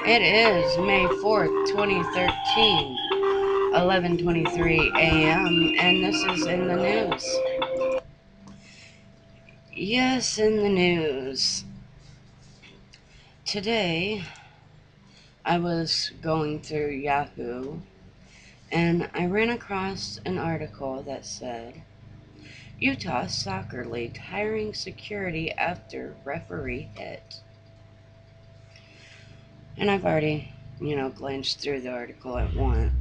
It is May 4th, 2013, 11:23 a.m., and this is in the news. Yes, in the news. Today, I was going through Yahoo, and I ran across an article that said, Utah Soccer League hiring security after referee hit. And I've already, glanced through the article at once,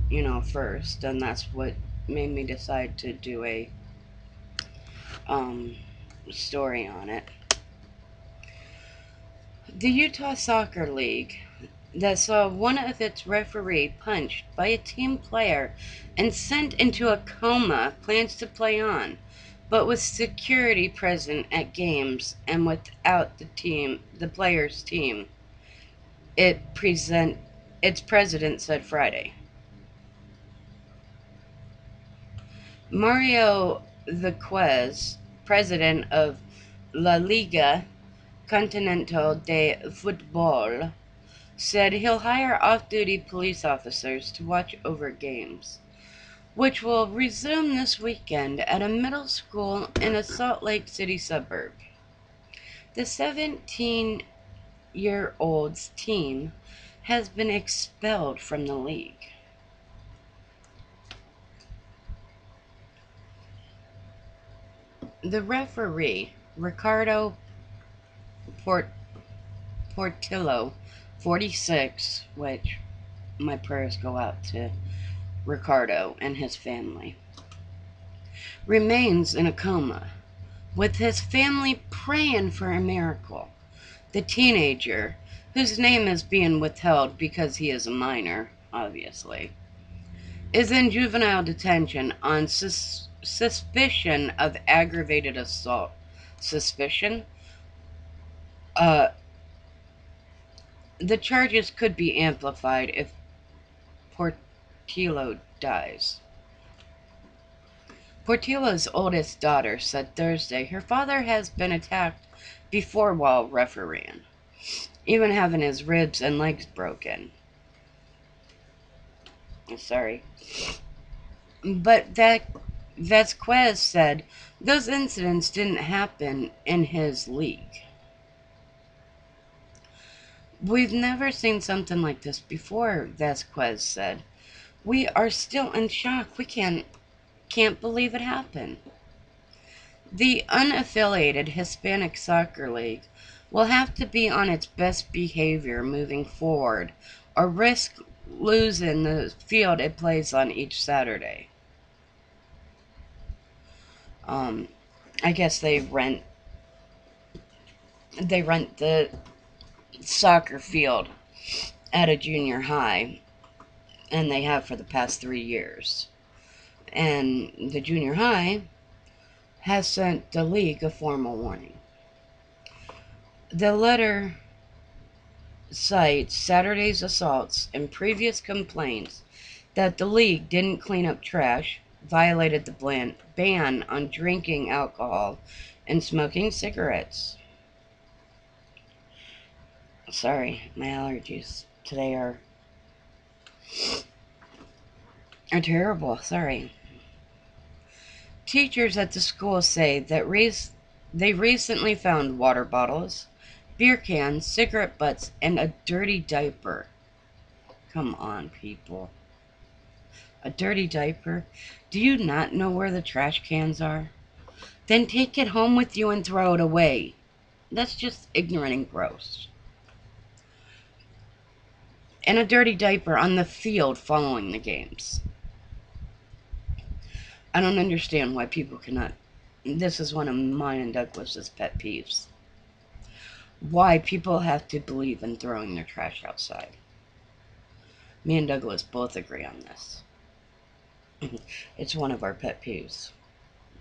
first, and that's what made me decide to do a story on it. The Utah Soccer League that saw one of its referee punched by a team player and sent into a coma plans to play on, but with security present at games and without the player's team. Its president said Friday. Mario Vaquez, president of La Liga Continental de Football, said he'll hire off-duty police officers to watch over games, which will resume this weekend at a middle school in a Salt Lake City suburb. The 17-year-old's team has been expelled from the league. The referee, Ricardo Portillo, 46, which my prayers go out to Ricardo and his family, remains in a coma, with his family praying for a miracle. The teenager, whose name is being withheld because he is a minor, obviously, is in juvenile detention on suspicion of aggravated assault. Suspicion? The charges could be amplified if Portillo dies. Portillo's oldest daughter said Thursday her father has been attacked before while refereeing, even having his ribs and legs broken. Sorry. But Vasquez said those incidents didn't happen in his league. We've never seen something like this before, Vasquez said. We are still in shock. We can't believe it happened. The unaffiliated Hispanic Soccer League will have to be on its best behavior moving forward or risk losing the field it plays on each Saturday. I guess they rent the soccer field at a junior high, and they have for the past 3 years. And the junior high has sent the league a formal warning. The letter cites Saturday's assaults and previous complaints that the league didn't clean up trash, violated the ban on drinking alcohol, and smoking cigarettes. Sorry, my allergies today are terrible. Sorry. Teachers at the school say that they recently found water bottles, beer cans, cigarette butts, and a dirty diaper. Come on, people. A dirty diaper? Do you not know where the trash cans are? Then take it home with you and throw it away. That's just ignorant and gross. And a dirty diaper on the field following the games. I don't understand why people cannot. This is one of mine and Douglas's pet peeves. Why people have to believe in throwing their trash outside. Me and Douglas both agree on this. It's one of our pet peeves.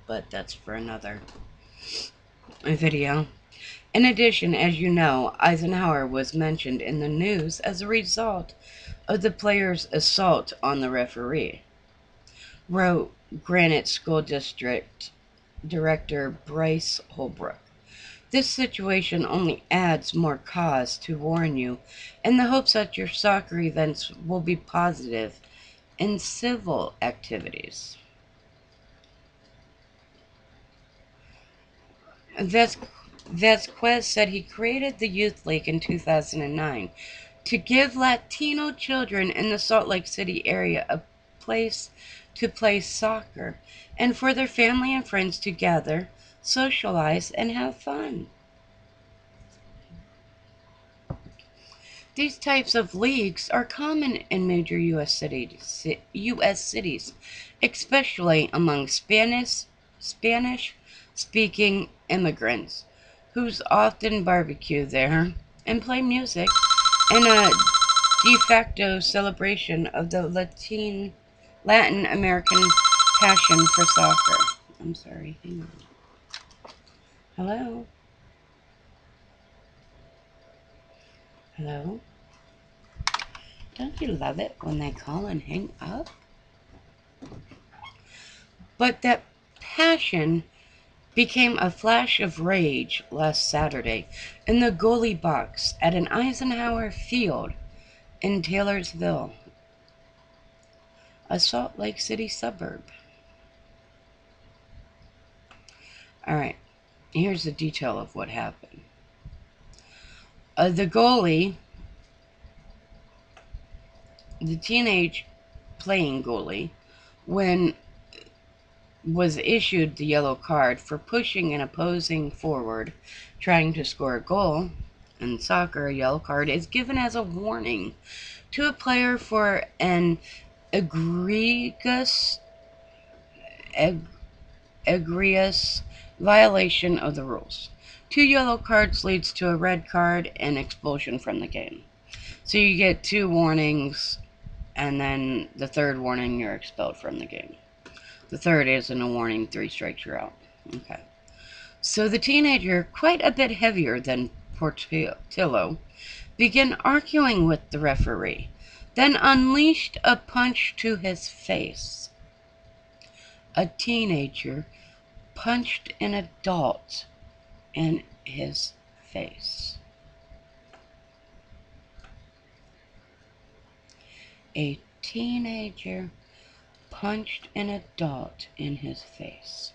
But that's for another video. In addition, as you know, Eisenhower was mentioned in the news as a result of the player's assault on the referee, wrote Granite School District Director Bryce Holbrook, This situation only adds more cause to warn you in the hopes that your soccer events will be positive in civil activities. Vasquez said he created the Youth League in 2009 to give Latino children in the Salt Lake City area a place to play soccer and for their family and friends to gather, socialize, and have fun. These types of leagues are common in major U.S. cities, especially among Spanish-speaking immigrants, who often barbecue there and play music in a de facto celebration of the Latin American passion for soccer. I'm sorry, hang on. Hello? Hello? Don't you love it when they call and hang up? But that passion became a flash of rage last Saturday in the goalie box at an Eisenhower Field in Taylorsville, a Salt Lake City suburb. Alright, here's the detail of what happened. The goalie, the teenage playing goalie, was issued the yellow card for pushing an opposing forward trying to score a goal. In soccer, a yellow card is given as a warning to a player for an egregious violation of the rules. 2 yellow cards leads to a red card and expulsion from the game. So you get 2 warnings, and then the 3rd warning, you're expelled from the game. The 3rd isn't a warning, 3 strikes, you're out. Okay. So the teenager, quite a bit heavier than Portillo, began arguing with the referee, then unleashed a punch to his face. A teenager punched an adult in his face. A teenager punched an adult in his face.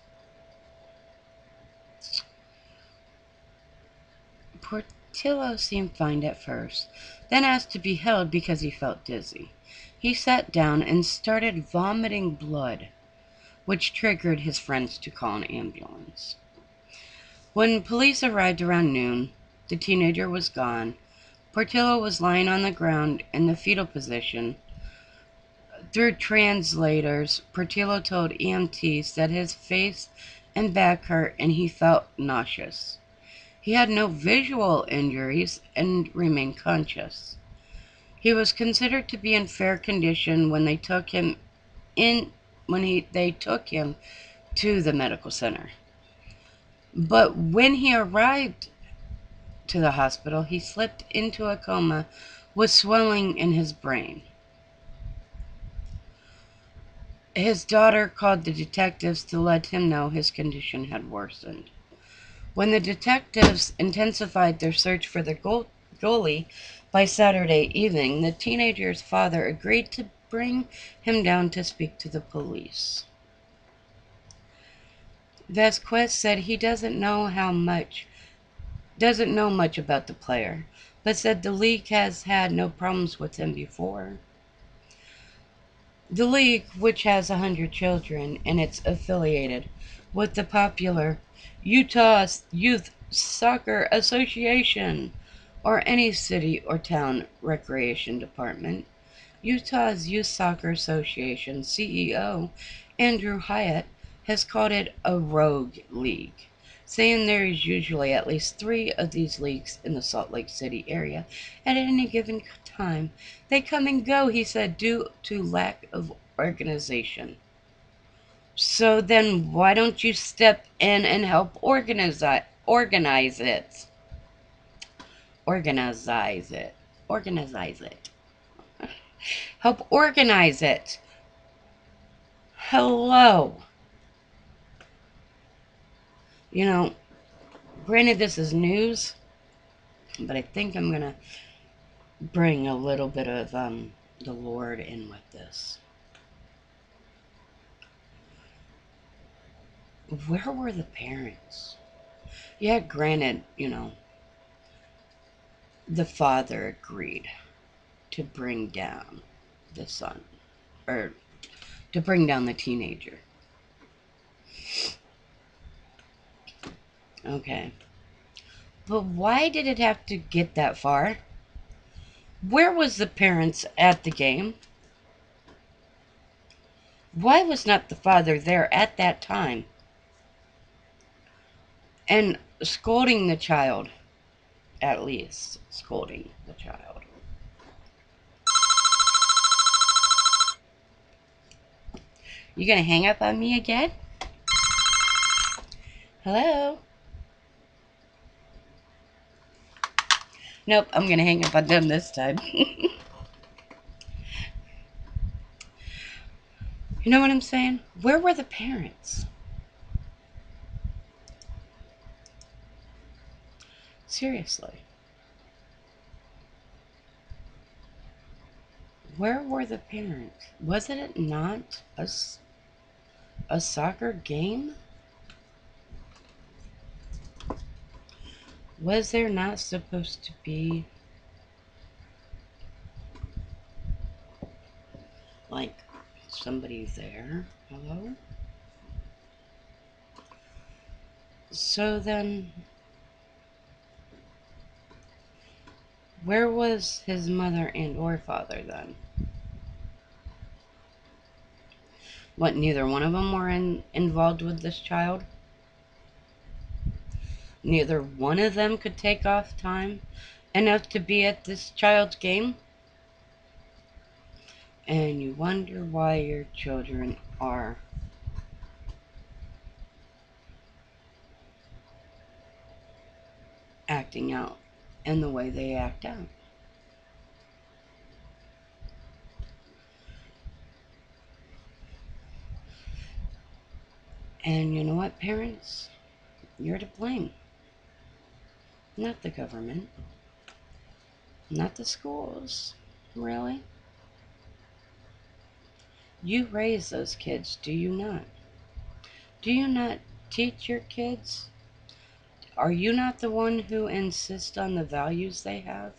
Portillo seemed fine at first, then asked to be held because he felt dizzy. He sat down and started vomiting blood, which triggered his friends to call an ambulance. When police arrived around noon, the teenager was gone. Portillo was lying on the ground in the fetal position. Through translators, Portillo told EMTs that his face and back hurt and he felt nauseous. He had no visual injuries and remained conscious. He was considered to be in fair condition when they took him to the medical center. But when he arrived to the hospital, he slipped into a coma with swelling in his brain. His daughter called the detectives to let him know his condition had worsened. When the detectives intensified their search for the goalie by Saturday evening, the teenager's father agreed to bring him down to speak to the police. Vasquez said he doesn't know much about the player, but said the league has had no problems with him before. The league, which has 100 children, and it's affiliated with the popular Utah Youth Soccer Association, or any city or town recreation department. Utah's Youth Soccer Association CEO, Andrew Hyatt, has called it a rogue league, saying there is usually at least 3 of these leagues in the Salt Lake City area at any given time. They come and go, he said, due to lack of organization. So then why don't you step in and help organize it? Organize it. Help organize it. Hello. You know, Granted, this is news, but I think I'm going to bring a little bit of the Lord in with this. Where were the parents? Yeah, granted, the father agreed to bring down the son, or to bring down the teenager. Okay. But why did it have to get that far? Where was the parents at the game? Why was not the father there at that time? And scolding the child, at least scolding the child. You gonna hang up on me again? Hello? Nope, I'm gonna hang up on them this time. You know what I'm saying? Where were the parents? Seriously. Where were the parents? Wasn't it not a soccer game? Was there not supposed to be like somebody there? Hello? So then, where was his mother and or father then? What, neither one of them were involved with this child? Neither one of them could take off time enough to be at this child's game? And you wonder why your children are acting out in the way they act out. And you know what, parents? You're to blame. Not the government. Not the schools. Really? You raise those kids, do you not? Do you not teach your kids? Are you not the one who insists on the values they have?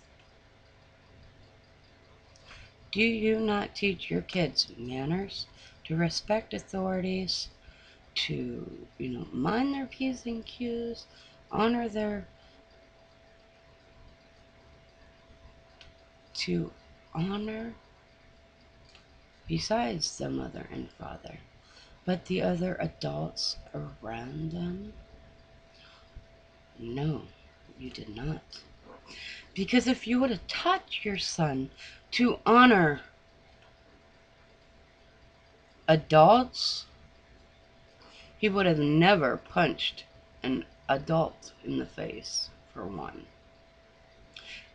Do you not teach your kids manners, to respect authorities, to, mind their P's and Q's, honor to honor, besides the mother and father, but the other adults around them? No, you did not. Because if you would have taught your son to honor adults, he would have never punched an adult in the face, for one.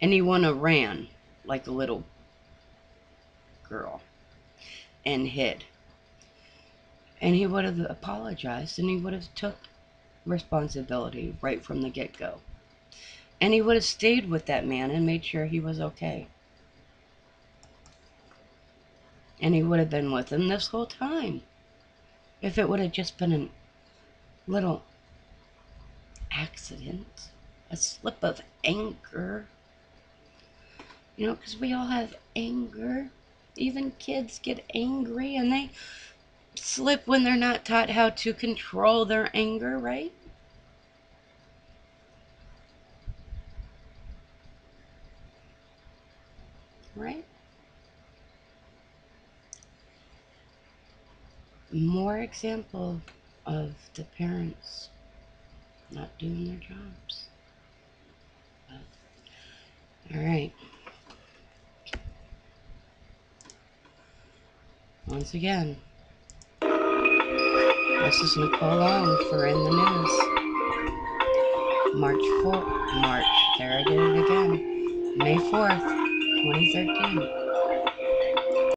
And he wouldn't have ran like a little girl and hid. And he would have apologized, and he would have took responsibility right from the get-go. And he would have stayed with that man and made sure he was okay. And he would have been with him this whole time. If it would have just been a little accident, a slip of anger. Because we all have anger. Even kids get angry and they slip when they're not taught how to control their anger, right? Right? More example of the parents not doing their jobs. All right. Once again, this is Nicole Long for In the News. March, there I did it again. May 4th, 2013.